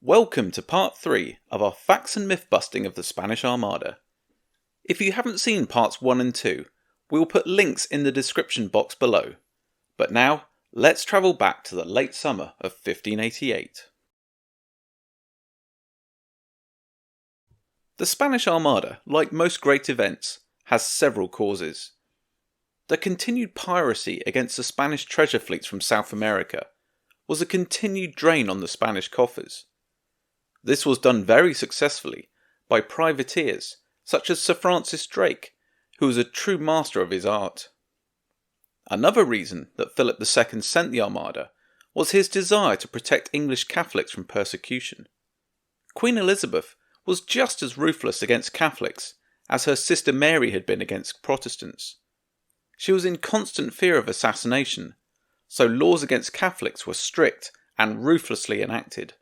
Welcome to part 3 of our facts and myth busting of the Spanish Armada. If you haven't seen parts 1 and 2, we will put links in the description box below. But now, let's travel back to the late summer of 1588. The Spanish Armada, like most great events, has several causes. The continued piracy against the Spanish treasure fleets from South America was a continued drain on the Spanish coffers. This was done very successfully by privateers such as Sir Francis Drake, who was a true master of his art. Another reason that Philip II sent the Armada was his desire to protect English Catholics from persecution. Queen Elizabeth was just as ruthless against Catholics as her sister Mary had been against Protestants. She was in constant fear of assassination, so laws against Catholics were strict and ruthlessly enacted.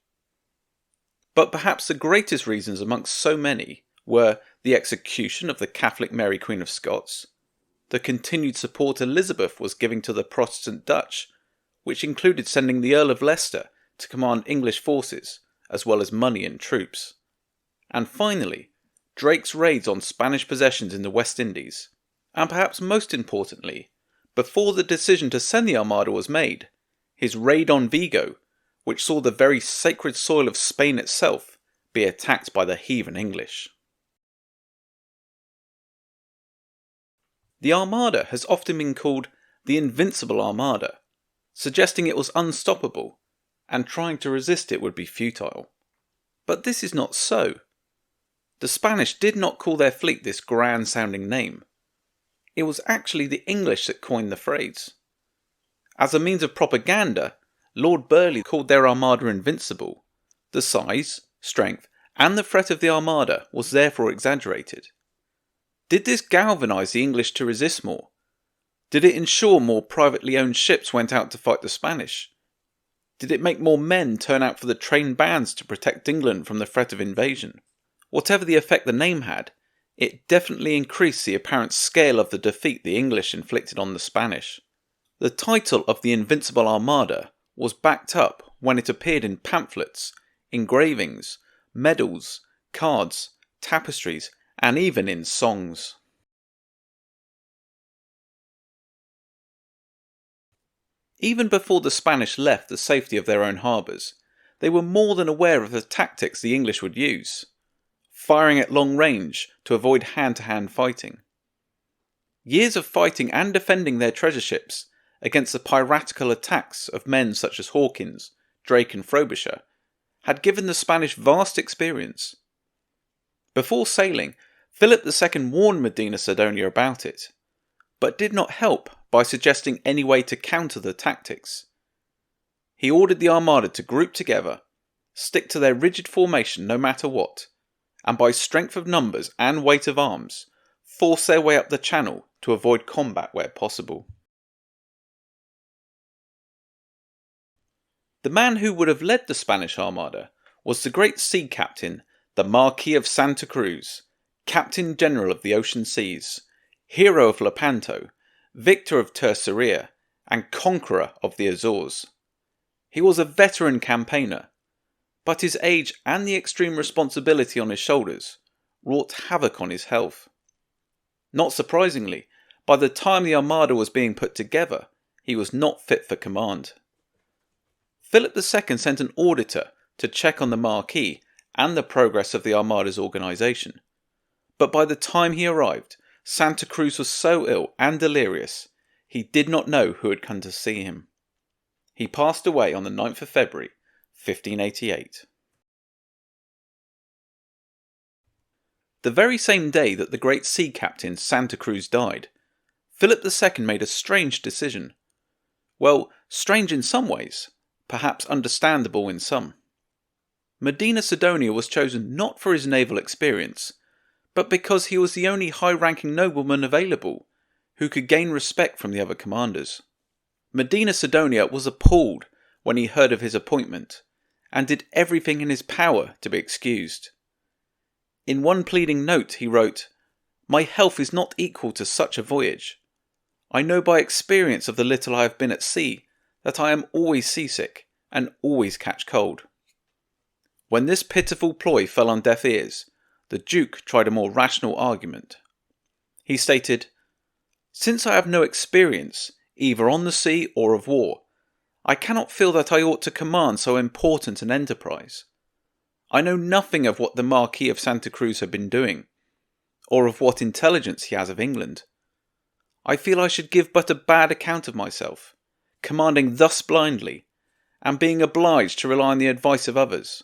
But perhaps the greatest reasons amongst so many were the execution of the Catholic Mary Queen of Scots, the continued support Elizabeth was giving to the Protestant Dutch, which included sending the Earl of Leicester to command English forces, as well as money and troops, and finally, Drake's raids on Spanish possessions in the West Indies, and perhaps most importantly, before the decision to send the Armada was made, his raid on Vigo, which saw the very sacred soil of Spain itself be attacked by the heathen English. The Armada has often been called the Invincible Armada, suggesting it was unstoppable, and trying to resist it would be futile. But this is not so. The Spanish did not call their fleet this grand-sounding name. It was actually the English that coined the phrase. As a means of propaganda, Lord Burleigh called their Armada invincible. The size, strength, and the threat of the Armada was therefore exaggerated. Did this galvanise the English to resist more? Did it ensure more privately owned ships went out to fight the Spanish? Did it make more men turn out for the trained bands to protect England from the threat of invasion? Whatever the effect the name had, it definitely increased the apparent scale of the defeat the English inflicted on the Spanish. The title of the Invincible Armada was backed up when it appeared in pamphlets, engravings, medals, cards, tapestries, and even in songs. Even before the Spanish left the safety of their own harbours, they were more than aware of the tactics the English would use, firing at long range to avoid hand-to-hand fighting. Years of fighting and defending their treasure ships against the piratical attacks of men such as Hawkins, Drake and Frobisher had given the Spanish vast experience. Before sailing, Philip II warned Medina Sedonia about it, but did not help by suggesting any way to counter the tactics. He ordered the Armada to group together, stick to their rigid formation no matter what, and by strength of numbers and weight of arms, force their way up the channel to avoid combat where possible. The man who would have led the Spanish Armada was the great sea captain, the Marquis of Santa Cruz, Captain General of the Ocean Seas, hero of Lepanto, victor of Terceira, and conqueror of the Azores. He was a veteran campaigner, but his age and the extreme responsibility on his shoulders wrought havoc on his health. Not surprisingly, by the time the Armada was being put together, he was not fit for command. Philip II sent an auditor to check on the Marquis and the progress of the Armada's organisation, but by the time he arrived, Santa Cruz was so ill and delirious, he did not know who had come to see him. He passed away on the 9th of February, 1588. The very same day that the great sea captain Santa Cruz died, Philip II made a strange decision. Well, strange in some ways, perhaps understandable in some. Medina Sedonia was chosen not for his naval experience, but because he was the only high-ranking nobleman available who could gain respect from the other commanders. Medina Sedonia was appalled when he heard of his appointment, and did everything in his power to be excused. In one pleading note he wrote, "My health is not equal to such a voyage. I know by experience of the little I have been at sea that I am always seasick and always catch cold." When this pitiful ploy fell on deaf ears, the Duke tried a more rational argument. He stated, "Since I have no experience, either on the sea or of war, I cannot feel that I ought to command so important an enterprise. I know nothing of what the Marquis of Santa Cruz has been doing, or of what intelligence he has of England. I feel I should give but a bad account of myself, commanding thus blindly, and being obliged to rely on the advice of others,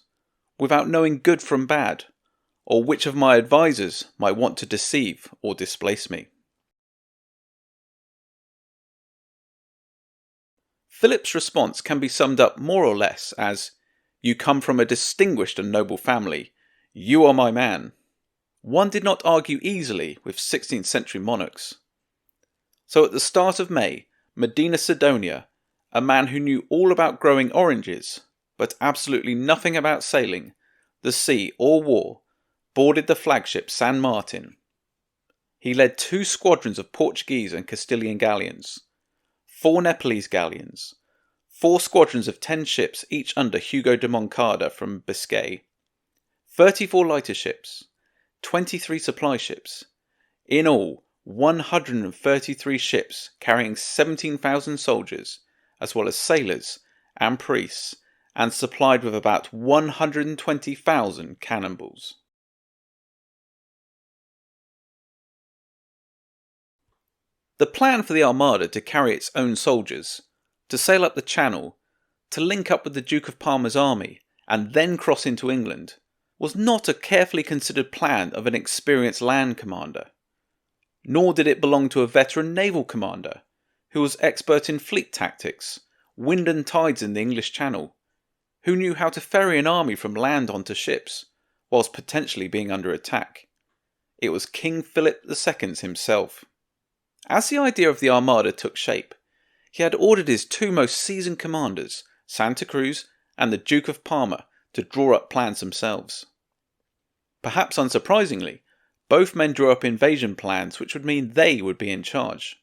without knowing good from bad, or which of my advisers might want to deceive or displace me." Philip's response can be summed up more or less as, "You come from a distinguished and noble family. You are my man." One did not argue easily with 16th century monarchs. So at the start of May, Medina Sedonia, a man who knew all about growing oranges, but absolutely nothing about sailing, the sea or war, boarded the flagship San Martin. He led 2 squadrons of Portuguese and Castilian galleons, 4 Nepalese galleons, 4 squadrons of 10 ships each under Hugo de Moncada from Biscay, 34 lighter ships, 23 supply ships, in all 133 ships carrying 17,000 soldiers, as well as sailors and priests, and supplied with about 120,000 cannonballs. The plan for the Armada to carry its own soldiers, to sail up the Channel, to link up with the Duke of Parma's army, and then cross into England, was not a carefully considered plan of an experienced land commander. Nor did it belong to a veteran naval commander, who was expert in fleet tactics, wind and tides in the English Channel, who knew how to ferry an army from land onto ships, whilst potentially being under attack. It was King Philip II himself. As the idea of the Armada took shape, he had ordered his 2 most seasoned commanders, Santa Cruz and the Duke of Parma, to draw up plans themselves. Perhaps unsurprisingly, both men drew up invasion plans which would mean they would be in charge.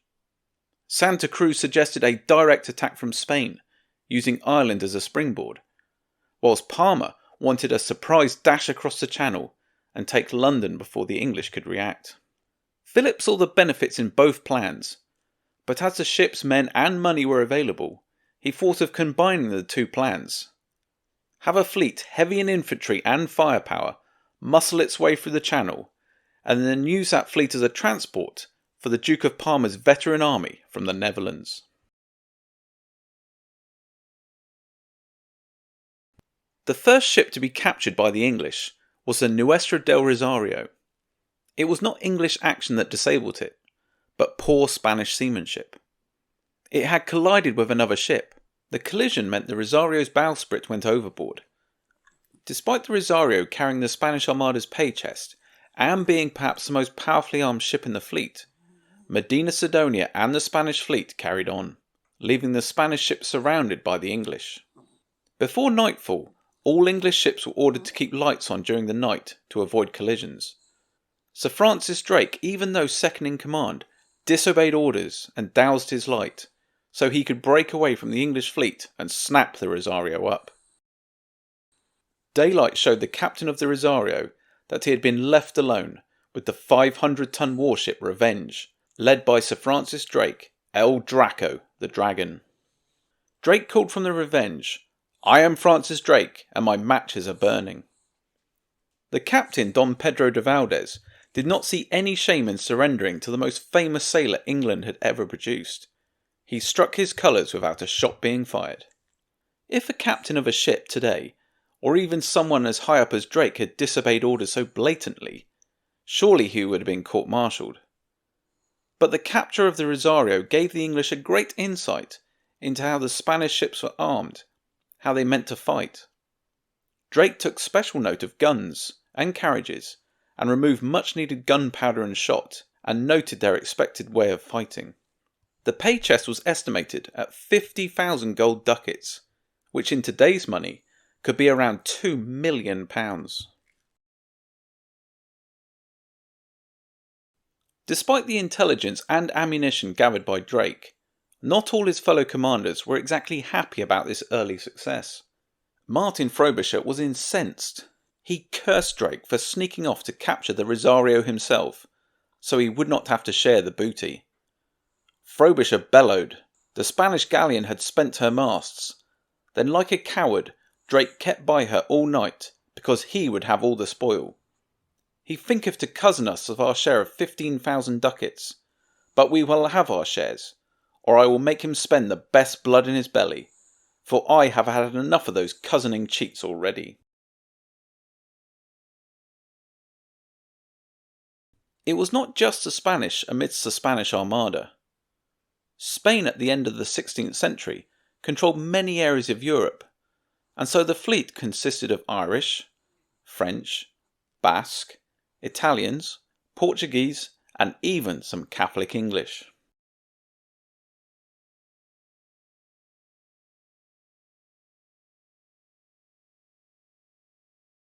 Santa Cruz suggested a direct attack from Spain, using Ireland as a springboard, whilst Parma wanted a surprise dash across the Channel and take London before the English could react. Philip saw the benefits in both plans, but as the ships, men and money were available, he thought of combining the 2 plans. Have a fleet heavy in infantry and firepower muscle its way through the Channel, and then use that fleet as a transport for the Duke of Parma's veteran army from the Netherlands. The first ship to be captured by the English was the Nuestra del Rosario. It was not English action that disabled it, but poor Spanish seamanship. It had collided with another ship. The collision meant the Rosario's bowsprit went overboard. Despite the Rosario carrying the Spanish Armada's pay chest, and being perhaps the most powerfully armed ship in the fleet, Medina Sedonia and the Spanish fleet carried on, leaving the Spanish ships surrounded by the English. Before nightfall, all English ships were ordered to keep lights on during the night to avoid collisions. Sir Francis Drake, even though second in command, disobeyed orders and doused his light, so he could break away from the English fleet and snap the Rosario up. Daylight showed the captain of the Rosario that he had been left alone with the 500-ton warship Revenge, led by Sir Francis Drake, El Draco, the Dragon. Drake called from the Revenge, "I am Francis Drake, and my matches are burning." The captain, Don Pedro de Valdez, did not see any shame in surrendering to the most famous sailor England had ever produced. He struck his colours without a shot being fired. If a captain of a ship today, or even someone as high up as Drake, had disobeyed orders so blatantly, surely he would have been court-martialed. But the capture of the Rosario gave the English a great insight into how the Spanish ships were armed, how they meant to fight. Drake took special note of guns and carriages, and removed much needed gunpowder and shot, and noted their expected way of fighting. The pay chest was estimated at 50,000 gold ducats, which in today's money could be around £2 million. Despite the intelligence and ammunition gathered by Drake, not all his fellow commanders were exactly happy about this early success. Martin Frobisher was incensed. He cursed Drake for sneaking off to capture the Rosario himself, so he would not have to share the booty. Frobisher bellowed. The Spanish galleon had spent her masts. Then, like a coward, Drake kept by her all night, because he would have all the spoil. He thinketh to cozen us of our share of 15,000 ducats, but we will have our shares, or I will make him spend the best blood in his belly, for I have had enough of those cozening cheats already. It was not just the Spanish amidst the Spanish Armada. Spain at the end of the 16th century controlled many areas of Europe, and so the fleet consisted of Irish, French, Basque, Italians, Portuguese, and even some Catholic English.